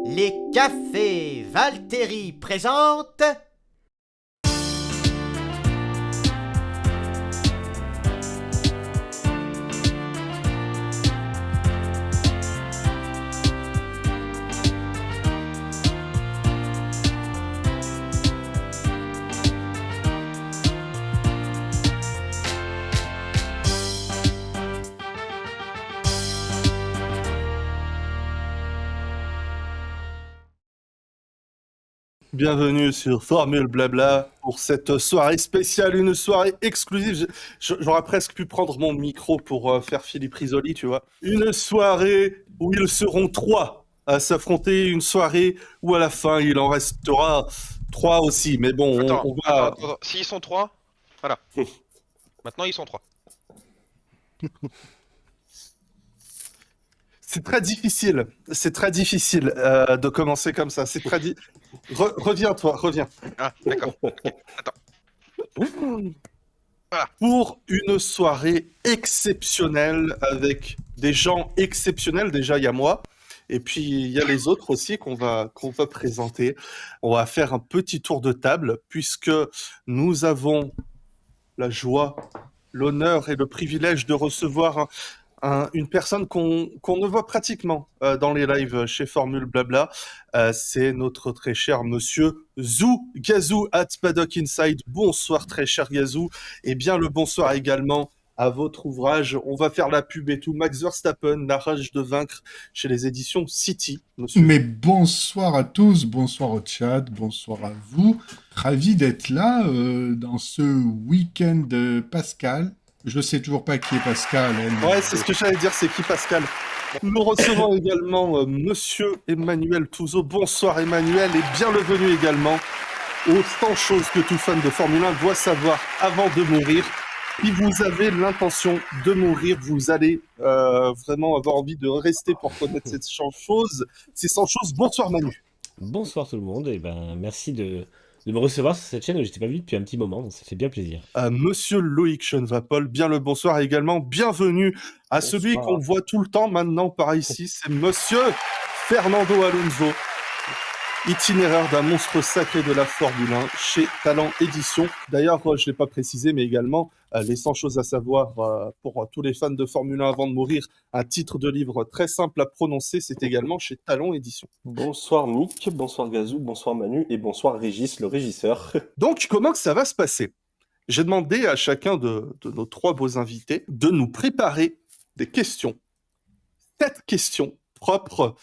Les cafés Valtteri présentent... Bienvenue sur Formule Blabla pour cette soirée spéciale, une soirée exclusive. J'aurais presque pu prendre mon micro pour faire Philippe Risoli, tu vois. Une soirée où ils seront trois à s'affronter, une soirée où à la fin il en restera trois aussi. Mais bon, on va... Attends. S'ils sont trois, voilà. Maintenant ils sont trois. C'est très difficile de commencer comme ça. C'est très reviens. Ah, d'accord. Ok, attends. Voilà. Pour une soirée exceptionnelle avec des gens exceptionnels. Déjà, il y a moi. Et puis, il y a les autres aussi qu'on va présenter. On va faire un petit tour de table puisque nous avons la joie, l'honneur et le privilège de recevoir une personne qu'on ne voit pratiquement dans les lives chez Formule Blabla. C'est notre très cher monsieur Zou Gazou at Paddock Inside. Bonsoir très cher Gazou. Et bien le bonsoir également à votre ouvrage. On va faire la pub et tout. Max Verstappen, La rage de vaincre chez les éditions City. Monsieur. Mais bonsoir à tous, bonsoir au chat, bonsoir à vous. Ravi d'être là dans ce week-end Pascal. Je sais toujours pas qui est Pascal. Ouais, c'est ce que j'allais dire, c'est qui Pascal. Nous recevons également monsieur Emmanuel Touzeau. Bonsoir Emmanuel et bienvenue également aux 100 choses que tout fan de Formule 1 doit savoir avant de mourir. Si vous avez l'intention de mourir, vous allez vraiment avoir envie de rester pour connaître ces 100 choses. Ces 100 choses. Bonsoir Manu. Bonsoir tout le monde, et merci de me recevoir sur cette chaîne où je t'ai pas vu depuis un petit moment, donc ça fait bien plaisir. Monsieur Loïc Schoenvapol, bien le bonsoir et également bienvenue à celui qu'on voit tout le temps maintenant par ici, c'est monsieur Fernando Alonso, itinéraire d'un monstre sacré de la Formule 1 chez Talent Édition. D'ailleurs, je ne l'ai pas précisé, mais également les 100 choses à savoir pour tous les fans de Formule 1 avant de mourir. Un titre de livre très simple à prononcer, c'est également chez Talent Édition. Bonsoir Nick, bonsoir Gazou, bonsoir Manu et bonsoir Régis, le régisseur. Donc, comment que ça va se passer ? J'ai demandé à chacun de nos trois beaux invités de nous préparer des questions. 7 questions propres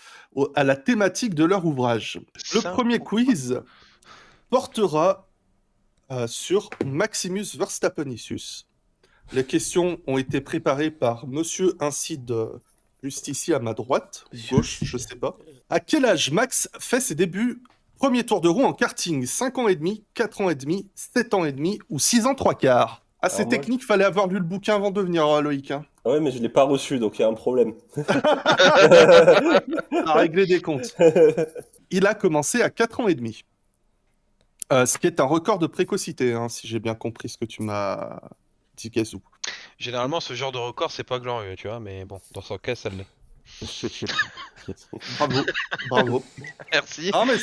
à la thématique de leur ouvrage. Le premier quiz portera sur Maximus Verstappenicius. Les questions ont été préparées par monsieur Incide, juste ici à ma droite, gauche, je sais pas. À quel âge Max fait ses débuts premier tour de roue en karting? 5 ans et demi, 4 ans et demi, 7 ans et demi ou 6 ans 3 quarts? Assez technique, fallait avoir lu le bouquin avant de venir, Loïc. Hein. Ouais, mais je l'ai pas reçu, donc il y a un problème. À régler des comptes. Il a commencé à 4 ans et demi. Ce qui est un record de précocité, hein, si j'ai bien compris ce que tu m'as dit, Gazou. Généralement, ce genre de record, c'est pas glorieux, tu vois, mais bon, dans son cas, ça l'est. Bravo. Merci. Ah, mais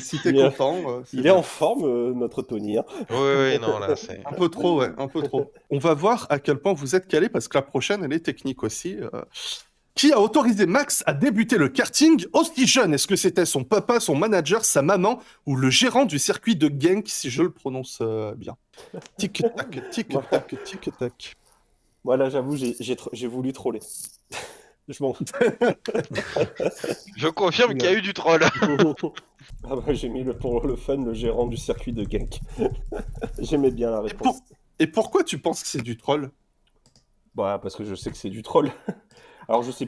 si t'es content... il est en forme, notre Tony. Hein. Oui, non, là, c'est... Un peu trop, ouais, un peu trop. On va voir à quel point vous êtes calés, parce que la prochaine, elle est technique aussi. Qui a autorisé Max à débuter le karting aussi jeune? Est-ce que c'était son papa, son manager, sa maman ou le gérant du circuit de Genk, si je le prononce bien? Tic-tac, tic-tac, tic-tac. Voilà, j'avoue, j'ai voulu troller. Je m'en fous. Je confirme qu'il y a eu du troll. Ah bah, j'ai mis pour le fun le gérant du circuit de Genk. J'aimais bien la réponse. Et pourquoi tu penses que c'est du troll? Bah parce que je sais que c'est du troll. Alors je sais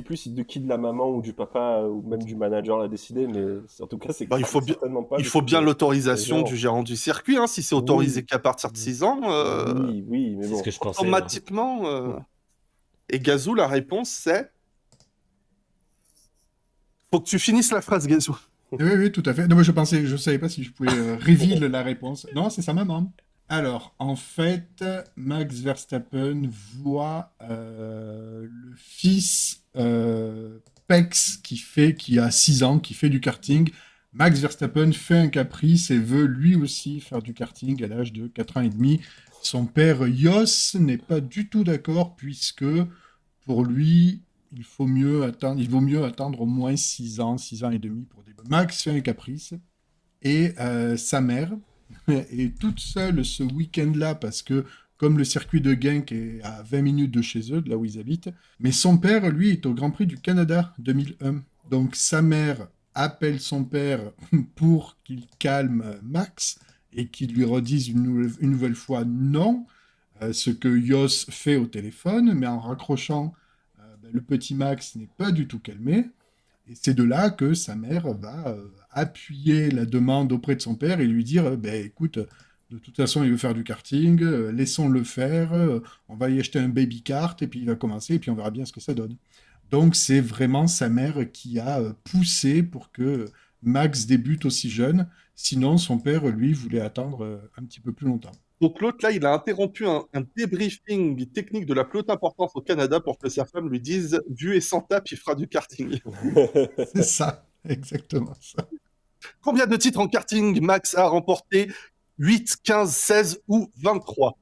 plus si de qui, de la maman ou du papa ou même du manager l'a décidé, mais en tout cas c'est certainement pas. Il faut bien l'autorisation du gérant du circuit, hein, si c'est autorisé qu'à partir de 6 ans. Oui, mais bon. C'est ce que je pensais. Automatiquement. Et Gazou, la réponse c'est. Faut que tu finisses la phrase, Gazou. Oui, tout à fait. Non, mais je savais pas si je pouvais reveal la réponse. Non, c'est sa maman. Alors, en fait, Max Verstappen voit le fils Specs qui a 6 ans, qui fait du karting. Max Verstappen fait un caprice et veut lui aussi faire du karting à l'âge de 4 ans et demi. Son père Jos n'est pas du tout d'accord puisque pour lui, il vaut mieux attendre au moins 6 ans et demi pour débuter. Max fait un caprice et sa mère est toute seule ce week-end-là parce que comme le circuit de Genk est à 20 minutes de chez eux, de là où ils habitent, mais son père, lui, est au Grand Prix du Canada 2001. Donc sa mère appelle son père pour qu'il calme Max et qu'il lui redise une nouvelle fois non, ce que Jos fait au téléphone, mais en raccrochant, le petit Max n'est pas du tout calmé. Et c'est de là que sa mère va appuyer la demande auprès de son père et lui dire écoute, de toute façon, il veut faire du karting, laissons-le faire, on va y acheter un baby kart et puis il va commencer et puis on verra bien ce que ça donne. Donc c'est vraiment sa mère qui a poussé pour que Max débute aussi jeune. Sinon, son père, lui, voulait attendre un petit peu plus longtemps. Donc l'autre, là, il a interrompu un débriefing technique de la plus haute importance au Canada pour que sa femme lui dise « vu et sans tape, il fera du karting ». C'est ça, exactement ça. Combien de titres en karting Max a remporté? 8, 15, 16 ou 23?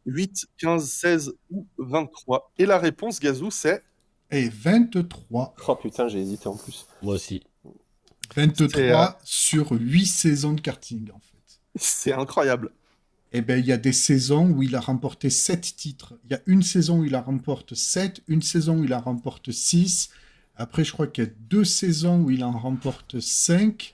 8, 15, 16 ou 23. Et la réponse, Gazou, c'est... Et 23. Oh putain, j'ai hésité en plus. Moi aussi. 23 sur 8 saisons de karting, en fait. C'est incroyable. Eh bien, il y a des saisons où il a remporté 7 titres. Il y a une saison où il en remporte 7, une saison où il en remporte 6. Après, je crois qu'il y a 2 saisons où il en remporte 5.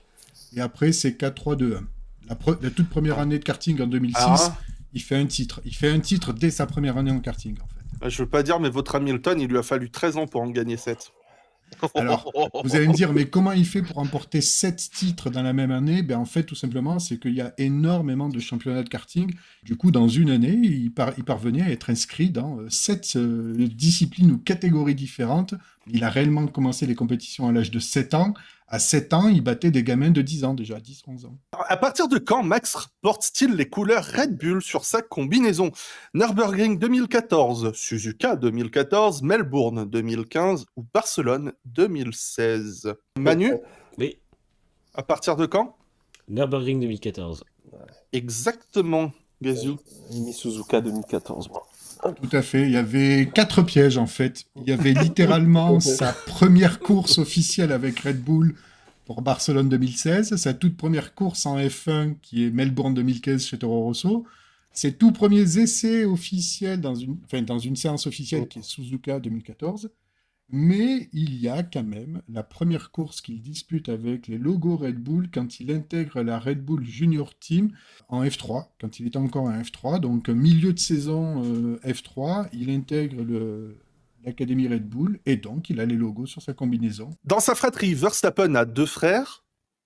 Et après, c'est 4-3-2-1. La toute première année de karting en 2006, il fait un titre. Il fait un titre dès sa première année en karting, en fait. Je veux pas dire, mais votre Hamilton, il lui a fallu 13 ans pour en gagner 7. Alors, vous allez me dire, mais comment il fait pour remporter 7 titres dans la même année? En fait, tout simplement, c'est qu'il y a énormément de championnats de karting. Du coup, dans une année, il parvenait à être inscrit dans 7 disciplines ou catégories différentes. Il a réellement commencé les compétitions à l'âge de 7 ans. À 7 ans, il battait des gamins de 10 ans, déjà, 10-11 ans. À partir de quand Max porte-t-il les couleurs Red Bull sur sa combinaison? Nürburgring 2014, Suzuka 2014, Melbourne 2015 ou Barcelone 2016? Manu? Oui. À partir de quand? Nürburgring 2014. Exactement, Gazou. J'ai mis Suzuka 2014, moi. Tout à fait. Il y avait 4 pièges, en fait. Il y avait littéralement sa première course officielle avec Red Bull pour Barcelone 2016, sa toute première course en F1 qui est Melbourne 2015 chez Toro Rosso, ses tout premiers essais officiels dans une séance officielle qui est Suzuka 2014. Mais il y a quand même la première course qu'il dispute avec les logos Red Bull quand il intègre la Red Bull Junior Team en F3, quand il est encore en F3, donc milieu de saison F3, il intègre l'Académie Red Bull et donc il a les logos sur sa combinaison. Dans sa fratrie, Verstappen a 2 frères,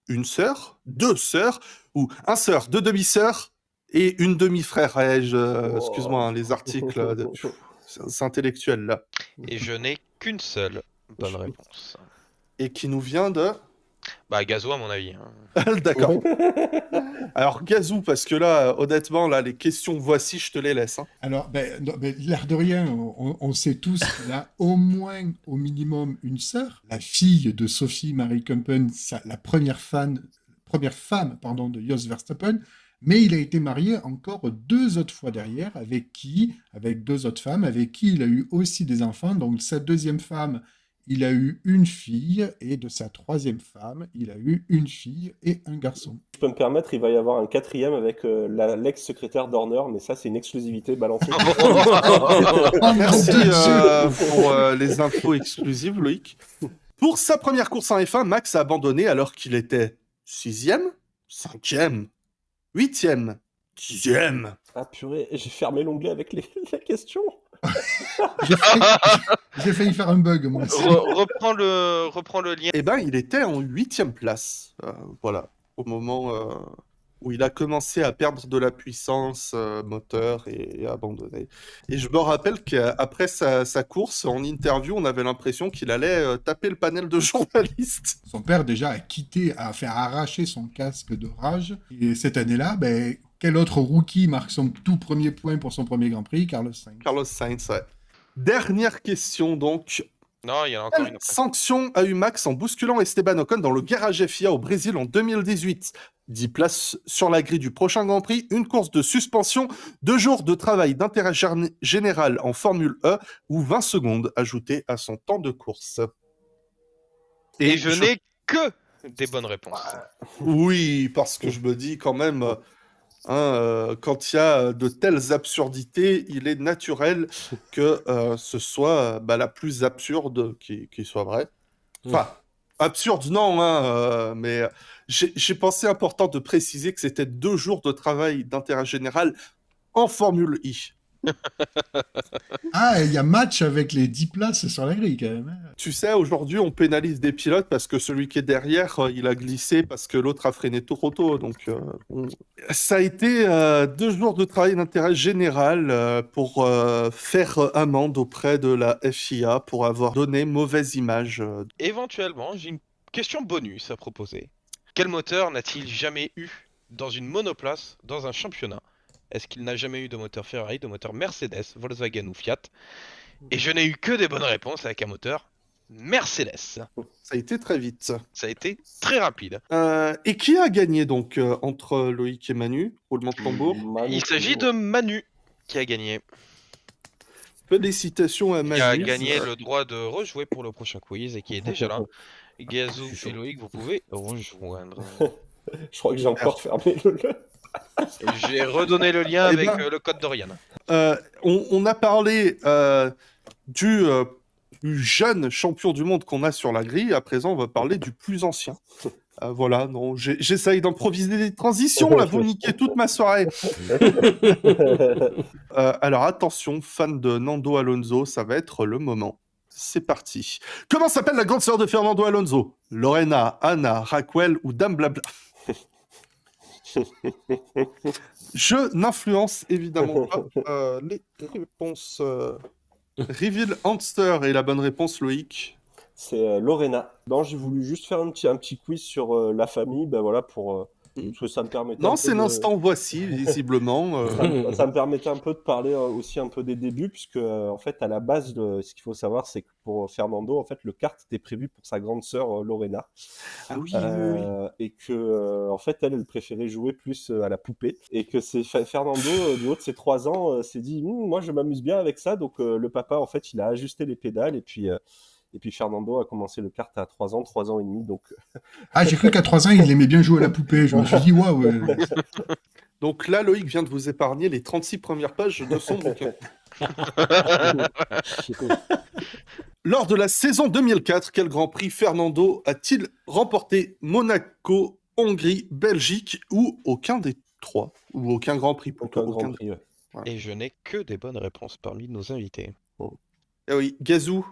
une sœur, 2 sœurs, ou un sœur, 2 demi-sœurs et une demi-frère. Excuse-moi, les articles... C'est intellectuel, là. Et je n'ai qu'une seule bonne réponse. Et qui nous vient de... Gazou, à mon avis. Hein. D'accord. Alors, Gazou, parce que là, honnêtement, là, les questions voici, je te les laisse. Hein. Alors, l'air de rien, on sait tous qu'il a au moins, au minimum, une sœur. La fille de Sophie Marie Kumpen, la première femme de Jos Verstappen. Mais il a été marié encore 2 autres fois derrière, avec 2 autres femmes, avec qui il a eu aussi des enfants. Donc, sa deuxième femme, il a eu une fille, et de sa troisième femme, il a eu une fille et un garçon. Je peux me permettre, il va y avoir un 4e avec l'ex-secrétaire d'Horner, mais ça, c'est une exclusivité balancée. Merci pour les infos exclusives, Loïc. Pour sa première course en F1, Max a abandonné alors qu'il était 6e, 5e, 8e, 10e. Ah purée, j'ai fermé l'onglet avec la question. J'ai failli faire un bug, moi aussi. Reprends le lien. Eh ben, il était en 8e place. Voilà, au moment où il a commencé à perdre de la puissance moteur et à abandonner. Et je me rappelle qu'après sa course, en interview, on avait l'impression qu'il allait taper le panel de journalistes. Son père, déjà, a fait arracher son casque de rage. Et cette année-là, quel autre rookie marque son tout premier point pour son premier Grand Prix? Carlos Sainz. Carlos Sainz, ouais. Dernière question, donc. Non, il y en a encore une Quelle après. sanction a eu Max en bousculant Esteban Ocon dans le garage FIA au Brésil en 2018? 10 places sur la grille du prochain Grand Prix, une course de suspension, 2 jours de travail d'intérêt général en Formule E ou 20 secondes ajoutées à son temps de course. Et je n'ai que des bonnes réponses. Oui, parce que je me dis quand même, quand il y a de telles absurdités, il est naturel que ce soit la plus absurde qui soit vraie. Enfin, absurde, non, mais j'ai pensé important de préciser que c'était 2 jours de travail d'intérêt général en Formule I. Ah, il y a match avec les 10 places sur la grille, quand même. Tu sais, aujourd'hui, on pénalise des pilotes parce que celui qui est derrière, il a glissé parce que l'autre a freiné trop tôt. Donc, ça a été 2 jours de travail d'intérêt général pour faire amende auprès de la FIA pour avoir donné mauvaise image. Éventuellement, j'ai une question bonus à proposer. Quel moteur n'a-t-il jamais eu dans une monoplace dans un championnat? Est-ce qu'il n'a jamais eu de moteur Ferrari, de moteur Mercedes, Volkswagen ou Fiat? Et je n'ai eu que des bonnes réponses avec un moteur Mercedes. Ça a été très vite. Ça a été très rapide. Et qui a gagné donc entre Loïc et Manu? Roulement de tambour. Il s'agit de Manu qui a gagné. Félicitations à Manu. Qui a gagné le droit de rejouer pour le prochain quiz et qui est déjà là. Gazou et Loïc, vous pouvez rejoindre. Je crois que j'ai encore fermé le... J'ai redonné le lien avec le code d'Oriane. On a parlé du plus jeune champion du monde qu'on a sur la grille. À présent, on va parler du plus ancien. Voilà, non, j'essaye d'improviser des transitions, là, vous niquez toute ma soirée. Alors attention, fan de Nando Alonso, ça va être le moment. C'est parti. Comment s'appelle la grande sœur de Fernando Alonso? Lorena, Anna, Raquel ou Dame Blabla? Je n'influence évidemment pas les réponses. Reveal Hamster est la bonne réponse, Loïc. C'est Lorena. Non, j'ai voulu juste faire un petit quiz sur la famille, ben voilà, pour parce que ça me permettait. Non, c'est l'instant voici, visiblement. Ça me permettait un peu de parler aussi un peu des débuts, puisque en fait, à la base, ce qu'il faut savoir, c'est que pour Fernando, en fait, le kart était prévu pour sa grande sœur Lorena. Ah oui, oui. Et que en fait, elle préférait jouer plus à la poupée, et que c'est Fernando, du haut de ses 3 ans, s'est dit, moi, je m'amuse bien avec ça, donc le papa, en fait, il a ajusté les pédales, et puis Fernando a commencé le kart à 3 ans et demi. Donc... Ah, j'ai cru qu'à 3 ans, il aimait bien jouer à la poupée. Je me suis dit, waouh. Donc là, Loïc vient de vous épargner les 36 premières pages de son bouquin. Lors de la saison 2004, quel Grand Prix Fernando a-t-il remporté? Monaco, Hongrie, Belgique ou aucun des 3? Ou aucun Grand Prix plutôt. Aucun Grand Prix, ouais. Voilà. Et je n'ai que des bonnes réponses parmi nos invités. Eh oui, Gazou,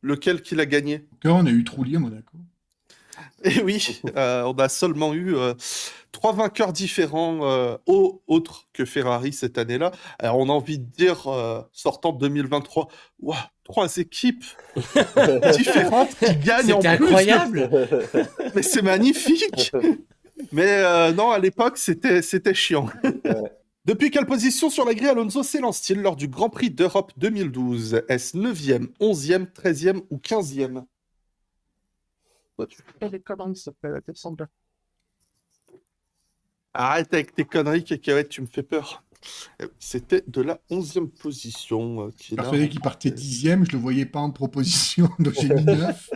lequel qu'il a gagné? On a eu Trulli à Monaco. Eh oui, on a seulement eu 3 vainqueurs différents autres que Ferrari cette année-là. Alors on a envie de dire, sortant de 2023, wow, 3 équipes différentes qui gagnent en plus. C'était incroyable. Mais c'est magnifique. Mais non, à l'époque, c'était chiant. Ouais. Depuis quelle position sur la grille Alonso s'élance-t-il lors du Grand Prix d'Europe 2012? Est-ce 9e, 11e, 13e ou 15e? Arrête avec tes conneries, Cacahuète, tu me fais peur. C'était de la 11e position. Je persuadé qu'il partait 10e, je le voyais pas en proposition, donc j'ai mis 9.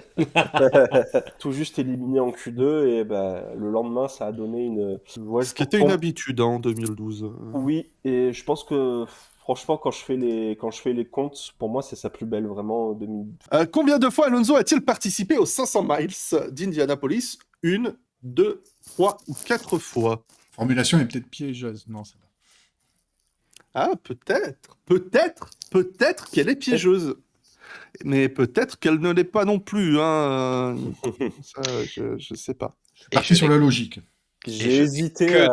Tout juste éliminé en Q2, et le lendemain, ça a donné une... Ce qui était une habitude en 2012. Oui, et je pense que... Franchement, quand je fais les comptes, pour moi, c'est sa plus belle, vraiment. 2000... combien de fois Alonso a-t-il participé aux 500 miles d'Indianapolis? 1, 2, 3 ou 4 fois? Formulation est peut-être piégeuse. Non, ça va. Ah, peut-être qu'elle est piégeuse. Mais peut-être qu'elle ne l'est pas non plus. Hein. Ça, je sais pas. Je suis parti sur la logique. J'ai hésité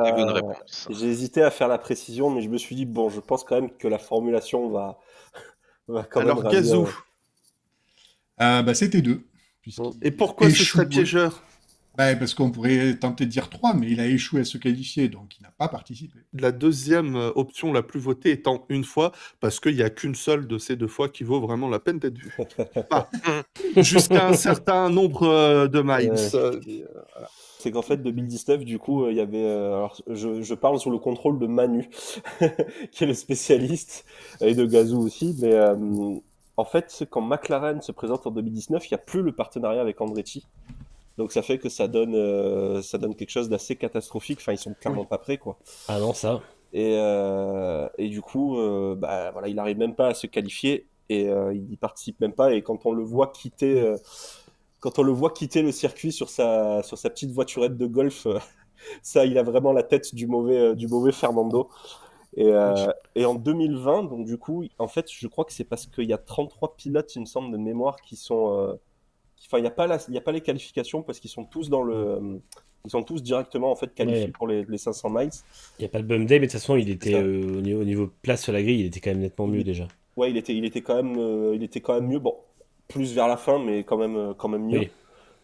à faire la précision, mais je me suis dit, bon, je pense quand même que la formulation va quand même... Alors, Gazou. C'était 2. Et pourquoi ce serait piégeur? Bah, parce qu'on pourrait tenter de dire 3, mais il a échoué à se qualifier, donc il n'a pas participé. La deuxième option la plus votée étant une fois, parce qu'il n'y a qu'une seule de ces 2 fois qui vaut vraiment la peine d'être vue. Enfin, jusqu'à un certain nombre de miles. C'est qu'en fait, 2019, du coup, il y avait. Alors, je parle sous le contrôle de Manu, qui est le spécialiste, et de Gazou aussi. Mais en fait, quand McLaren se présente en 2019, il n'y a plus le partenariat avec Andretti. Donc, ça fait que ça donne quelque chose d'assez catastrophique. Enfin, ils sont clairement pas prêts, quoi. Ah non, ça. Et du coup, bah, voilà, il n'arrive même pas à se qualifier et il n'y participe même pas. Et quand on le voit quitter. Quand on le voit quitter le circuit sur sa petite voiturette de golf, ça, il a vraiment la tête du mauvais Fernando. Et en 2020, donc du coup, en fait, je crois que c'est parce qu'il y a 33 pilotes, il me semble, de mémoire qui sont. Enfin, il n'y a pas les qualifications parce qu'ils sont tous ils sont tous directement en fait qualifiés Ouais. pour les 500 miles. Il n'y a pas le bum day, mais de toute façon, il C'est était ça. au niveau place sur la grille, il était quand même nettement mieux déjà. Ouais, il était quand même mieux. Bon, plus vers la fin, mais quand même mieux. Oui.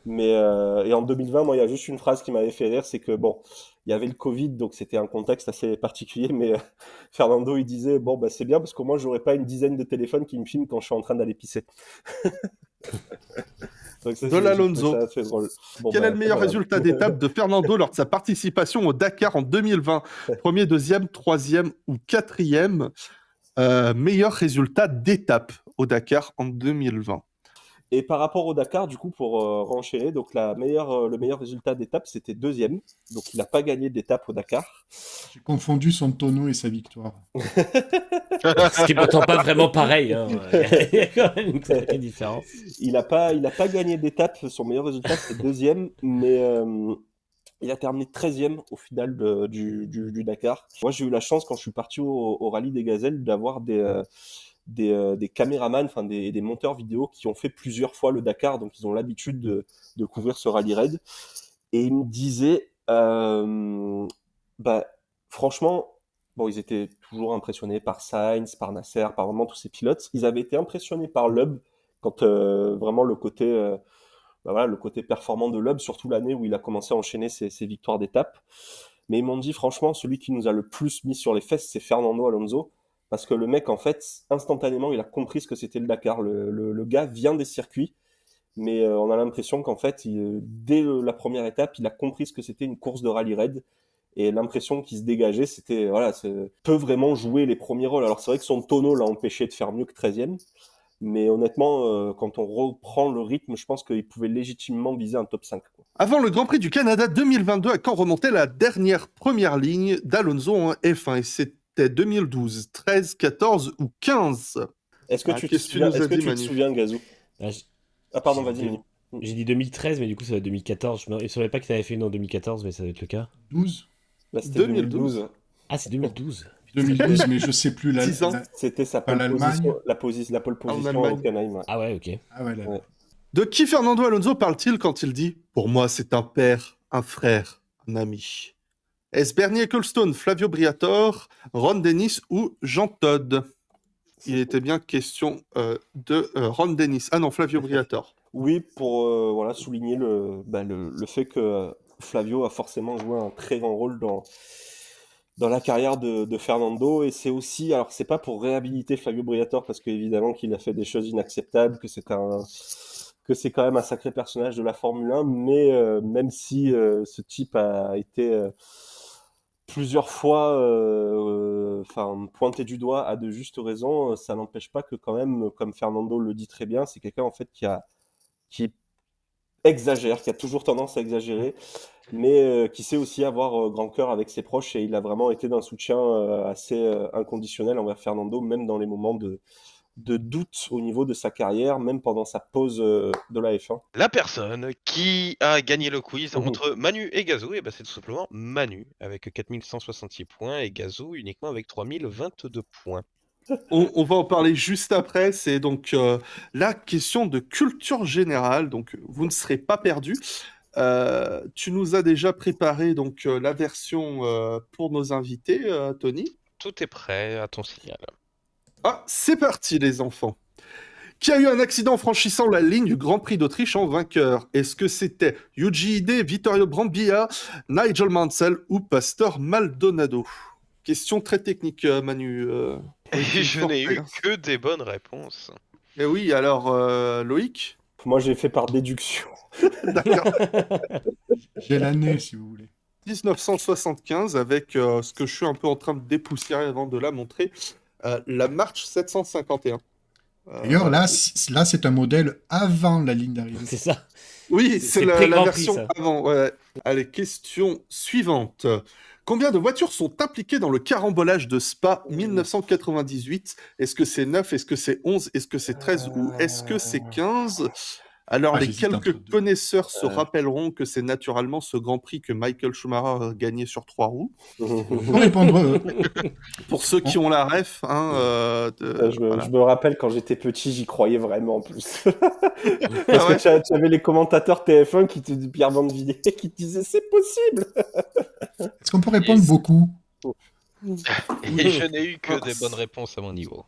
Mais et en 2020, moi, il y a juste une phrase qui m'avait fait rire, c'est que bon, il y avait le Covid, donc c'était un contexte assez particulier, mais Fernando, il disait bon, bah c'est bien parce qu'au moins j'aurais pas une dizaine de téléphones qui me filment quand je suis en train d'aller pisser. Donc ça, De j'ai trouvé l'Alonso. ça assez drôle. Bon, Quel est bah, le meilleur voilà. résultat d'étape de Fernando lors de sa participation au Dakar en 2020? Premier, deuxième, troisième ou quatrième meilleur résultat d'étape au Dakar en 2020. Et par rapport au Dakar, du coup, pour renchaîner, donc le meilleur résultat d'étape, c'était deuxième. Donc il n'a pas gagné d'étape au Dakar. J'ai confondu son tonneau et sa victoire. Ce qui est pourtant pas vraiment pareil. Hein. Il y a quand même une sacrée différence. Il n'a pas gagné d'étape. Son meilleur résultat, c'était deuxième, mais il a terminé 13e au final du Dakar. Moi, j'ai eu la chance, quand je suis parti au Rallye des Gazelles, d'avoir des caméramans, enfin des monteurs vidéo qui ont fait plusieurs fois le Dakar, donc ils ont l'habitude de couvrir ce rallye raid. Et ils me disaient, bah, franchement, bon, ils étaient toujours impressionnés par Sainz, par Nasser, par vraiment tous ces pilotes. Ils avaient été impressionnés par Loeb, quand vraiment bah voilà, le côté performant de Loeb, surtout l'année où il a commencé à enchaîner ses victoires d'étape. Mais ils m'ont dit, franchement, celui qui nous a le plus mis sur les fesses, c'est Fernando Alonso. Parce que le mec, en fait, instantanément, il a compris ce que c'était le Dakar. Le gars vient des circuits, mais on a l'impression qu'en fait, dès la première étape, il a compris ce que c'était une course de rallye raid. Et l'impression qui se dégageait, c'était, voilà, peut vraiment jouer les premiers rôles. Alors c'est vrai que son tonneau l'a empêché de faire mieux que 13e. Mais honnêtement, quand on reprend le rythme, je pense qu'il pouvait légitimement viser un top 5. Quoi. Avant le Grand Prix du Canada 2022, à quand remontait la dernière première ligne d'Alonso en F1? Et c'était 2012, 13, 14 ou 15? Est-ce que tu te souviens, Gazou? Ah, Ah pardon, vas-y, Manu. J'ai dit 2013, mais du coup, ça va être 2014. Je ne savais pas qu'il avait fait une en 2014, mais ça va être le cas. 12 Là, c'était 2012. Ah, c'est 2012. 2012, mais je sais plus. 10 ans. C'était sa Pas pole l'Allemagne. position, la pole position à Allemagne. Hockenheim. Ah ouais, ok. Ah ouais, là. Ouais. De qui Fernando Alonso parle-t-il quand il dit « Pour moi, c'est un père, un frère, un ami » Est-ce Bernie Ecclestone, Flavio Briatore, Ron Dennis ou Jean Todt? Il était bien question de Ron Dennis. Ah non, Flavio Briatore. Oui, pour voilà, souligner le fait que Flavio a forcément joué un très grand rôle dans la carrière de Fernando. Et c'est aussi, alors c'est pas pour réhabiliter Flavio Briatore, parce qu'évidemment qu'il a fait des choses inacceptables, que c'est quand même un sacré personnage de la Formule 1, mais même si ce type a été plusieurs fois pointé du doigt à de justes raisons, ça n'empêche pas que quand même, comme Fernando le dit très bien, c'est quelqu'un en fait qui exagère, qui a toujours tendance à exagérer, mais qui sait aussi avoir grand cœur avec ses proches, et il a vraiment été d'un soutien assez inconditionnel envers Fernando, même dans les moments de doute au niveau de sa carrière, même pendant sa pause de la F1. La personne qui a gagné le quiz entre Manu et Gazou, et ben c'est tout simplement Manu avec 4166 points et Gazou uniquement avec 3022 points. On va en parler juste après. C'est donc la question de culture générale. Donc, vous ne serez pas perdus. Tu nous as déjà préparé donc la version pour nos invités, Tony. Tout est prêt à ton signal. Ah, c'est parti, les enfants. Qui a eu un accident en franchissant la ligne du Grand Prix d'Autriche en vainqueur? Est-ce que c'était Yuji Ide, Vittorio Brambilla, Nigel Mansell ou Pastor Maldonado? Question très technique, Manu. Et je n'ai eu Fort, que des bonnes réponses. Eh oui, alors, Loïc? Moi, j'ai fait par déduction. D'accord. J'ai l'année, si vous voulez. 1975, avec ce que je suis un peu en train de dépoussiérer avant de la montrer, la March 751. D'ailleurs, là, là c'est un modèle avant la ligne d'arrivée. C'est ça. Oui, c'est c'est la pré-Grand Prix, version ça. avant. Ouais. Allez, question suivante. Combien de voitures sont impliquées dans le carambolage de Spa 1998? Est-ce que c'est 9? Est-ce que c'est 11? Est-ce que c'est 13? Ou est-ce que c'est 15? Alors, Ah, les j'hésite entre quelques deux. connaisseurs se rappelleront que c'est naturellement ce Grand Prix que Michael Schumacher a gagné sur 3 roues. Pour répondre, Pour ceux qui ont la ref, hein, voilà. Je me rappelle quand j'étais petit, j'y croyais vraiment en plus. Ah Parce ouais. que tu avais les commentateurs TF1 Pierre Van Villiers qui te disaient c'est possible. est-ce qu'on peut répondre Yes. beaucoup? Et je n'ai eu que des bonnes réponses à mon niveau.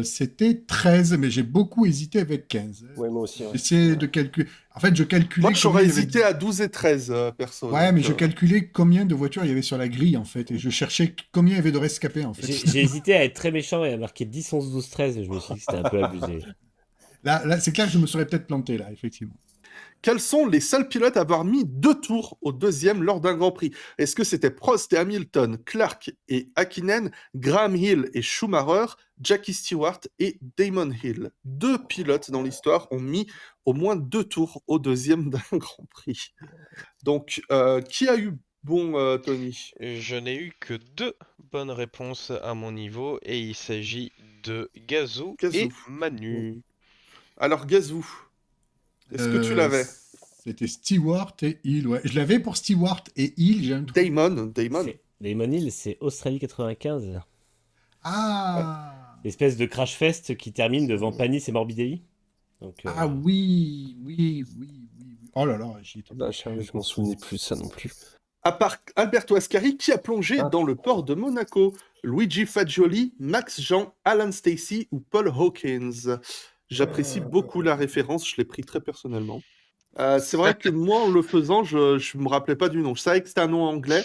C'était 13, mais j'ai beaucoup hésité avec 15. Ouais, moi aussi. Ouais. J'essayais de calculer. En fait, je calculais. Moi, j'aurais combien il y avait hésité à 12 et 13, perso. Ouais, donc, mais je calculais combien de voitures il y avait sur la grille, en fait. Et je cherchais combien il y avait de rescapés, en fait. J'ai hésité à être très méchant et à marquer 10, 11, 12, 13. Et je me suis dit que c'était un peu abusé. Là, c'est clair que je me serais peut-être planté, là, effectivement. Quels sont les seuls pilotes à avoir mis 2 tours au deuxième lors d'un Grand Prix? Est-ce que c'était Prost et Hamilton, Clark et Hakkinen, Graham Hill et Schumacher, Jackie Stewart et Damon Hill? 2 pilotes dans l'histoire ont mis au moins 2 tours au deuxième d'un Grand Prix. Donc, qui a eu bon, Tony? Je n'ai eu que 2 bonnes réponses à mon niveau et il s'agit de Gazou Gazou. et Manu. Alors, Gazou, est-ce que tu l'avais? C'était Stewart et Hill, ouais. Je l'avais pour Stewart et Hill, j'ai un trou. Damon. Damon Hill, c'est Australie 95. Ah L'espèce de crash fest qui termine devant Panis et Morbidelli. Donc, Ah oui. Oh là là, j'y étais. Bah, je m'en souvenais plus ça non plus. À part Alberto Ascari, qui a plongé Ah. dans le port de Monaco? Luigi Fagioli, Max Jean, Alan Stacey ou Paul Hawkins? J'apprécie beaucoup la référence, je l'ai pris très personnellement. C'est vrai que moi, en le faisant, je me rappelais pas du nom. Je savais que c'était un nom anglais.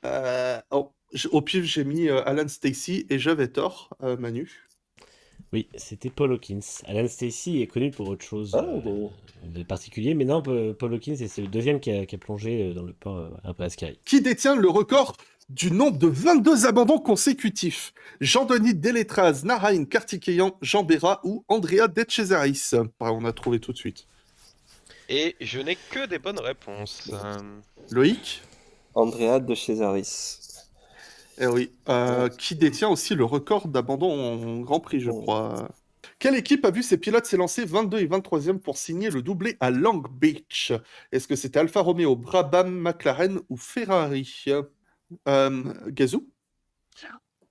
Au pif, j'ai mis Alan Stacey et j'avais tort, Manu. Oui, c'était Paul Hawkins. Alan Stacey est connu pour autre chose Ah, bon. de particulier, mais non, Paul Hawkins, c'est le deuxième qui a plongé dans le port un peu Ascari. Qui détient le record du nombre de 22 abandons consécutifs? Jean-Denis Deletraz, Narain Kartikeyan, Jean Béra ou Andrea De Cesaris? On a trouvé tout de suite. Et je n'ai que des bonnes réponses. Loïc? Andrea De Cesaris. Eh oui. Qui détient aussi le record d'abandon en Grand Prix, je crois. Quelle équipe a vu ses pilotes s'élancer 22 et 23e pour signer le doublé à Long Beach? Est-ce que c'était Alfa Romeo, Brabham, McLaren ou Ferrari? Gazou?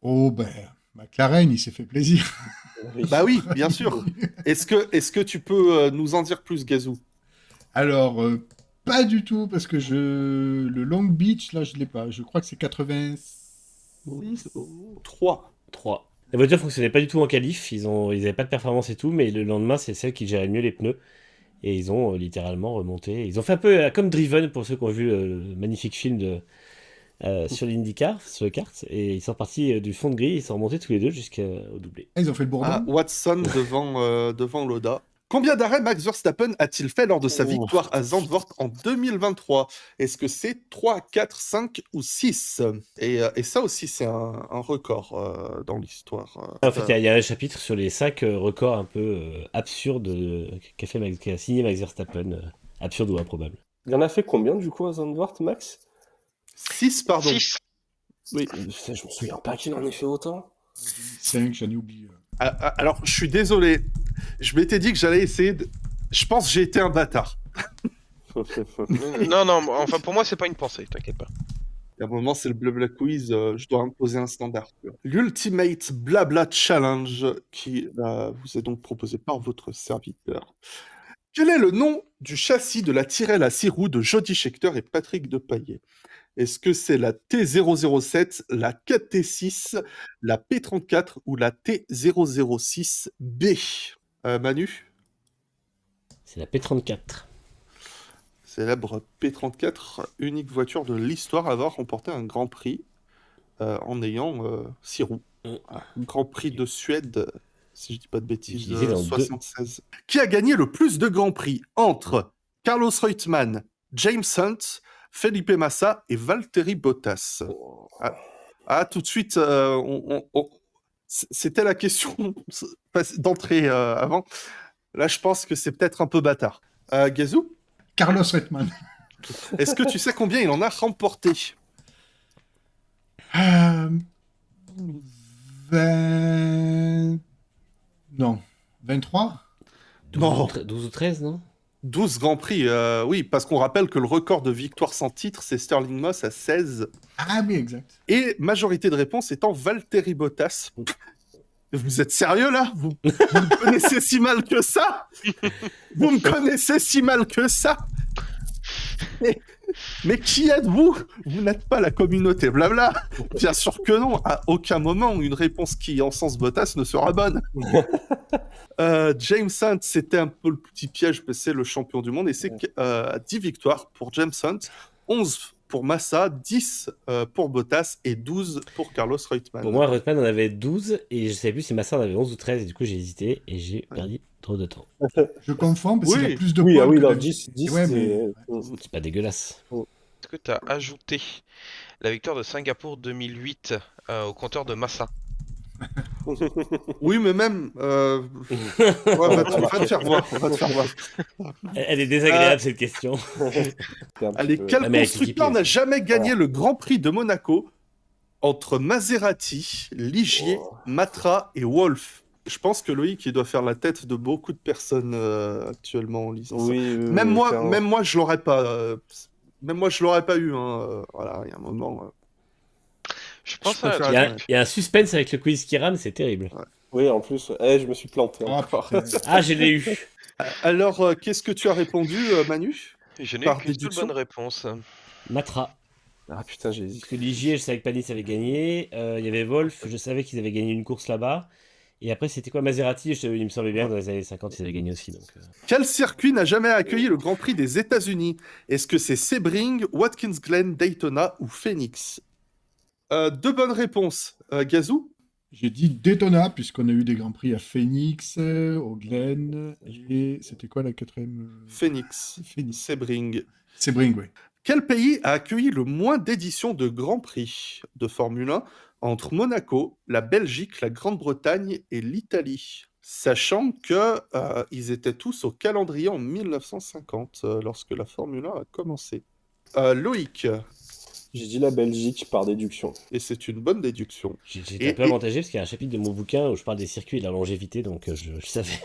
Oh ben, McLaren, il s'est fait plaisir. Bah oui, bien sûr. Est-ce que tu peux nous en dire plus, Gazou? Alors, pas du tout, parce que le Long Beach, là, je l'ai pas. Je crois que c'est 86. 3. 3. La voiture fonctionnait pas du tout en qualif, ils avaient pas de performance et tout, mais le lendemain, c'est celle qui gérait le mieux les pneus. Et ils ont littéralement remonté. Ils ont fait un peu comme Driven, pour ceux qui ont vu le magnifique film sur l'IndyCar, sur le kart. Et ils sont partis du fond de grille, ils sont remontés tous les deux jusqu'au doublé. Ah, ils ont fait le Bourbon. Ah, Watson devant Loda. Combien d'arrêts Max Verstappen a-t-il fait lors de sa victoire à Zandvoort en 2023? Est-ce que c'est 3, 4, 5 ou 6? Et ça aussi, c'est un record dans l'histoire. En fait, il y a un chapitre sur les 5 records un peu absurdes qu'a signé Max Verstappen. Absurde ou improbable. Il en a fait combien du coup à Zandvoort, Max? 6, pardon. 6. Oui. Je me souviens pas qu'il en ait fait autant. 5, j'en ai oublié. Alors, je suis désolé. Je m'étais dit que j'allais essayer de... Je pense que j'ai été un bâtard. Non, enfin pour moi c'est pas une pensée, t'inquiète pas. Et à un moment, c'est le blabla quiz, je dois imposer un standard. L'Ultimate Blabla Challenge qui vous est donc proposé par votre serviteur. Quel est le nom du châssis de la Tyrrell à 6 roues de Jody Scheckter et Patrick Depailler? Est-ce que c'est la T007, la 4T6, la P34 ou la T006B? Manu, C'est la P34. célèbre P34, unique voiture de l'histoire à avoir remporté un Grand Prix en ayant 6 roues. Voilà. Grand Prix de Suède, si je dis pas de bêtises, Utilisé dans 76. Qui a gagné le plus de Grands Prix entre Carlos Reutemann, James Hunt, Felipe Massa et Valtteri Bottas? Tout de suite, c'était la question d'entrée avant. Là, je pense que c'est peut-être un peu bâtard. Gazou, Carlos Reutemann. est-ce que tu sais combien il en a remporté? 20... Non. 23 Non. 12 ou 13, non? 12 Grands Prix, oui, parce qu'on rappelle que le record de victoire sans titre, c'est Sterling Moss à 16. Ah oui, exact. Et majorité de réponses étant Valtteri Bottas. Vous êtes sérieux là? Vous me connaissez si mal que ça? Vous me connaissez si mal que ça? Mais qui êtes-vous? Vous n'êtes pas la communauté blabla. Bien sûr que non. À aucun moment, une réponse qui encense Bottas ne sera bonne. James Hunt, c'était un peu le petit piège, parce que c'est le champion du monde. Et c'est 10 victoires pour James Hunt, 11 pour Massa, 10 pour Bottas et 12 pour Carlos Reutemann. Pour moi, Reutemann en avait 12 et je savais plus si Massa en avait 11 ou 13 et du coup j'ai hésité et j'ai perdu trop de temps. Je confonds parce qu'il Oui. a plus de Oui, points ah oui, que non, de- 10, Ouais, c'est... C'est pas dégueulasse. Est-ce que tu as ajouté la victoire de Singapour 2008 au compteur de Massa? Oui, mais même. va te faire voir. Va te faire voir. Elle est désagréable cette question. c'est un petit Allez, peu- quel Ah, mais avec constructeur l'équipe, n'a jamais gagné le Grand Prix de Monaco entre Maserati, Ligier, Matra et Wolf? Je pense que Loïc, il doit faire la tête de beaucoup de personnes actuellement en lisant ça. Oui, Même clairement. moi, je l'aurais pas. Même moi, je l'aurais pas eu. Voilà, il y a un moment. Je pense Je à préfère Il y, a, attendre. il y a un suspense avec le quiz qui rame, c'est terrible. Oui, en plus, je me suis planté Oh, encore. putain. Ah, je l'ai eu. Alors, qu'est-ce que tu as répondu, Manu? Je n'ai Par qu'une seule déduction. bonne réponse. Matra. Ah putain, j'ai hésité. Parce que Ligier, je savais que Panis avait gagné. Il y avait Wolf, je savais qu'ils avaient gagné une course là-bas. Et après, c'était quoi Maserati? Il me semblait bien que dans les années 50, ils avaient gagné aussi. Donc, Quel circuit n'a jamais accueilli le Grand Prix des États-Unis? Est-ce que c'est Sebring, Watkins Glen, Daytona ou Phoenix? Deux bonnes réponses. Gazou? J'ai dit Daytona, puisqu'on a eu des grands prix à Phoenix, au Glen, et c'était quoi la quatrième? Phoenix. Phoenix. Sebring. Sebring, oui. Quel pays a accueilli le moins d'éditions de Grand Prix de Formule 1 entre Monaco, la Belgique, la Grande-Bretagne et l'Italie? Sachant que ils étaient tous au calendrier en 1950, lorsque la Formule 1 a commencé. Loïc, J'ai dit la Belgique par déduction. et c'est une bonne déduction. j'étais un peu avantagé parce qu'il y a un chapitre de mon bouquin où je parle des circuits et de la longévité, donc je savais.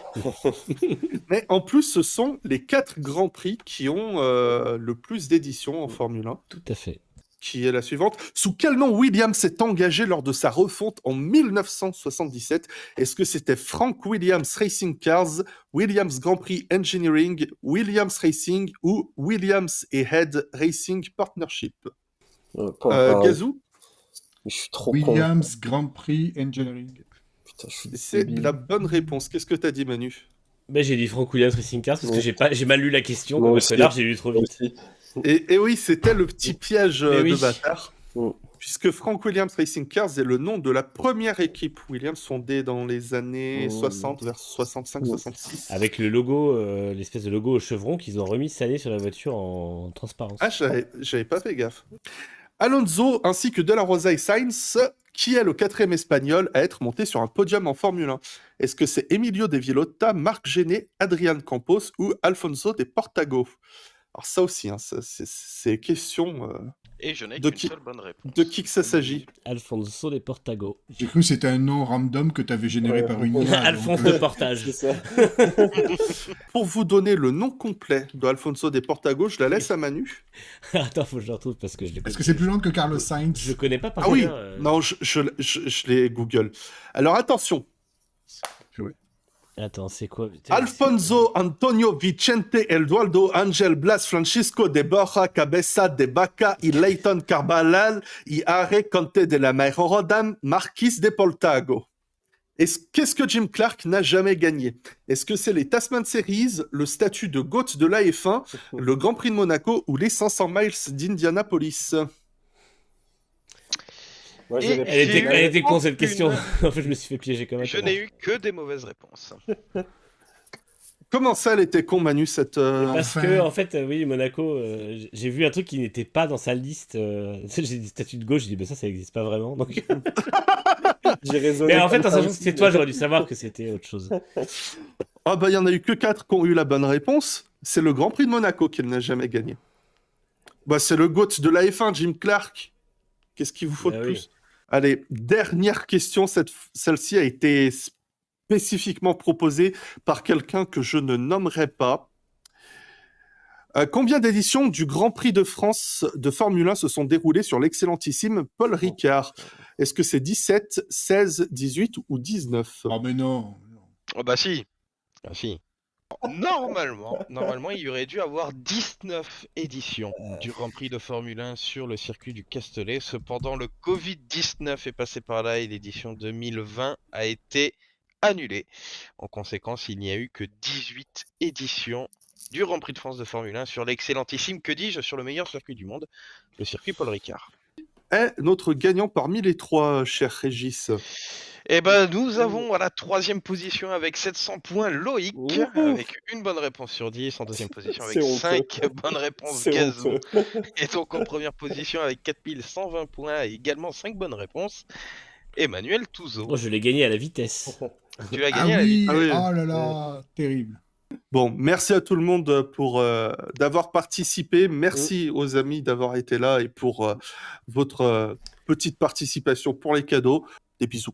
Mais en plus, ce sont les 4 Grands Prix qui ont le plus d'éditions en Formule 1, Tout à fait. qui est la suivante. Sous quel nom Williams s'est engagé lors de sa refonte en 1977? Est-ce que c'était Frank Williams Racing Cars, Williams Grand Prix Engineering, Williams Racing ou Williams et Head Racing Partnership? Gazou, Mais je suis trop con. Williams Grand Prix Engineering. Putain, je suis c'est débile. la bonne réponse. Qu'est-ce que t'as dit, Manu? Ben, j'ai dit Frank Williams Racing Cars parce que Oui. j'ai mal lu la question. Moi Comme un aussi. connard, j'ai lu trop Moi vite. aussi. Et oui, c'était le petit piège Mais de oui. bâtard. Mm. Puisque Frank Williams Racing Cars est le nom de la première équipe Williams fondée dans les années Mm. 60, vers 65-66. Avec le logo, l'espèce de logo au chevron qu'ils ont remis cette année sur la voiture en transparence. Ah, j'avais pas fait gaffe. Alonso ainsi que De La Rosa et Sainz, qui est le 4e espagnol à être monté sur un podium en Formule 1? Est-ce que c'est Emilio De Villota, Marc Gené, Adrian Campos ou Alfonso de Portago? Alors ça aussi, hein, c'est question Et je n'ai De qu'une qui- seule bonne réponse. de qui que ça s'agit. Alfonso de Portago. J'ai cru que c'était un nom random que tu avais généré Ouais. par une IA. Alphonse donc, de Portage. C'est ça. Pour vous donner le nom complet de Alfonso de Portago, je la laisse à Manu. Attends, faut que je le retrouve parce que je l'ai Est-ce que c'est plus long que Carlos Sainz? Je connais pas par Ah oui, cœur, non, je les Google. Alors attention, Attends, c'est quoi? Alfonso Antonio Vicente Eduardo Ángel Blas Francisco de Borja Cabeza de Vaca y Leighton Carvalhal y Are Conte de la Mairodam Marquis de Portago. Qu'est-ce que Jim Clark n'a jamais gagné? Est-ce que c'est les Tasman Series, le statut de GOAT de la F1, le Grand Prix de Monaco ou les 500 miles d'Indianapolis? Moi, Et j'irais j'ai eu Elle était con cette aucune- question. En fait, je me suis fait piéger comme un Je connard. n'ai eu que des mauvaises réponses. Comment ça, elle était con, Manu, cette... Parce Enfin. que, en fait, oui, Monaco, j'ai vu un truc qui n'était pas dans sa liste. J'ai des statuts de gauche, j'ai dit, bah ça n'existe pas vraiment. Donc... j'ai raisonné. Mais en fait, en comme ça sachant que aussi, c'était toi, j'aurais dû savoir que c'était autre chose. Ah bah, il y en a eu que 4 qui ont eu la bonne réponse. C'est le Grand Prix de Monaco qu'il n'a jamais gagné. Bah, c'est le GOAT de la F1, Jim Clark. Qu'est-ce qu'il vous faut Bah de oui. plus? Allez, dernière question. Celle-ci a été spécifiquement proposée par quelqu'un que je ne nommerai pas. Combien d'éditions du Grand Prix de France de Formule 1 se sont déroulées sur l'excellentissime Paul Ricard? Est-ce que c'est 17, 16, 18 ou 19? Oh, mais non. Oh bah si. Ah si. Normalement, il y aurait dû avoir 19 éditions du Grand Prix de Formule 1 sur le circuit du Castellet. Cependant, le Covid-19 est passé par là et l'édition 2020 a été annulée. En conséquence, il n'y a eu que 18 éditions du Grand Prix de France de Formule 1 sur l'excellentissime, que dis-je, sur le meilleur circuit du monde, le circuit Paul Ricard. Est notre gagnant parmi les trois, cher Régis? Eh ben, nous avons à la 3e position avec 700 points Loïc, Ouhou. avec une bonne réponse sur 10. En 2e position avec C'est honteux. 5 bonnes réponses C'est Gazou. honteux. Et donc en première position avec 4120 points et également 5 bonnes réponses, Emmanuel Touzeau. Oh, je l'ai gagné à la vitesse. Tu l'as Ah gagné à la oui, Ah oui. oh là là, terrible. Bon, merci à tout le monde pour d'avoir participé. Merci aux amis d'avoir été là et pour votre petite participation pour les cadeaux. Des bisous.